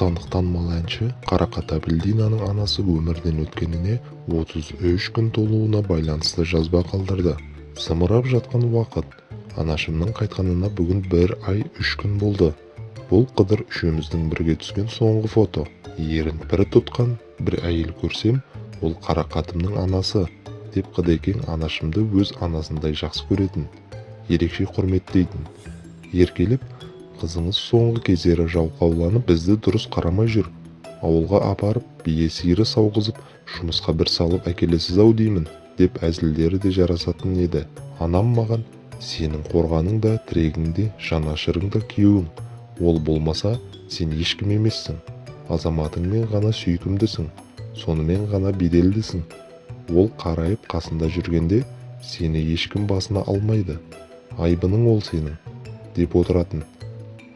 Отандық танымал әнші Қарақат Әбілдинаның анасы өмірден өткеніне 33 күн толуына байланысты жазба қалдырды. Сымырап жатқан уақыт. Анашымның қайтқанына бүгін 1 ай 3 күн болды. Бұл Қыдыр үшеуміздің бірге түскен соңғы фото. Ерін пірі тұтқан бір әйел көрсем, ол Қарақатымның анасы, деп Қыдекең анашымды өз анасындай жақсы көретін, ерекше құрметтейтін. Еркелеп, қызыңыз соңғы кездері жалқауланып бізді дұрыс қарамай жүр. Ауылға апарып, бие сиыры сауғызып, жұмысқа бір салып әкелесіз-ау деймін, деп әзілдері де жарасатын еді. Анам маған, сенің қорғаның да, тірегің де, жанашырың да күйеуің. Ол болмаса, сен ешкім емессің. Азаматыңмен ғана сүйкімдісің, сонымен ғана беделдісің. Ол қарайып қасында жүргенде, сені ешкім басына алмайды. Айбының ол сенің, деп отыратын.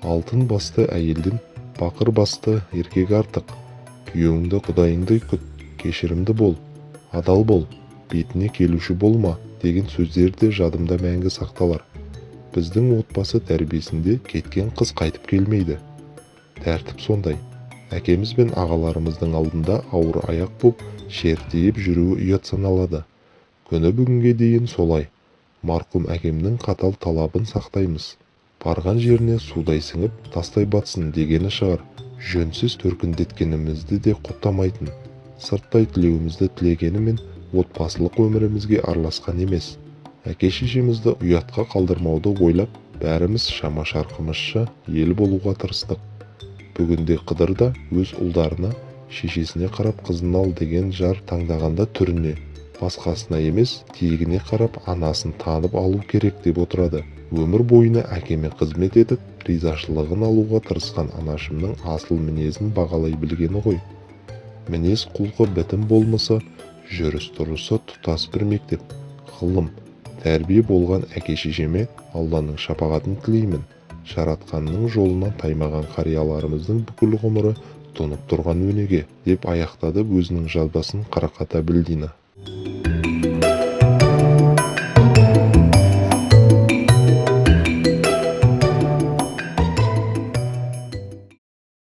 Алтын басты әйелден бақыр басты еркек артық. Күйеуіңді құдайыңдай күт, кешірімді бол, адал бол, бетіне келуші болма, деген сөздер де жадымда мәңгі сақталар. Біздің отбасы тәрбиесінде кеткен қыз қайтып келмейді. Тәртіп сондай. Әкеміз бен ағаларымыздың алдында ауыр аяқ боп, шертиіп жүруі ұят саналады. Күні бүгінге дейін солай. Марқұм әкемнің қатал талабын сақтаймыз. Барған жеріне судай сіңіп, тастай батсын дегені шығар. Жөнсіз төркіндеткенімізді де құптамайтын. Сырттай тілеуімізді тілегенімен отбасылық өмірімізге араласқан емес. Әке-шешемізді ұятқа қалдырмауды ойлап, бәріміз шама-шарқымызша ел болуға тырыстық. Бүгінде Қыдыр да өз ұлдарына, шешесіне қарап қызын ал деген жар таңдағанда түріне, басқасына емес, тегіне қарап анасын танып алу керек деп отырады. Өмір бойына әкеме қызмет етіп, ризашылығын алуға тырысқан анашымның асыл мінезін бағалай білгені ғой. Мінез құлқы бітім болмаса, жүріс-тұрысы тұтас бір мектеп. Ғылым, тәрбие болған әке-шешеме Алланың шапағатын тілеймін. Жаратқанның жолынан таймаған қарияларымыздың бүкіл ғұмыры тұнып тұрған өнеге, деп аяқтады өзінің жазбасын Қарақат Әбілдина.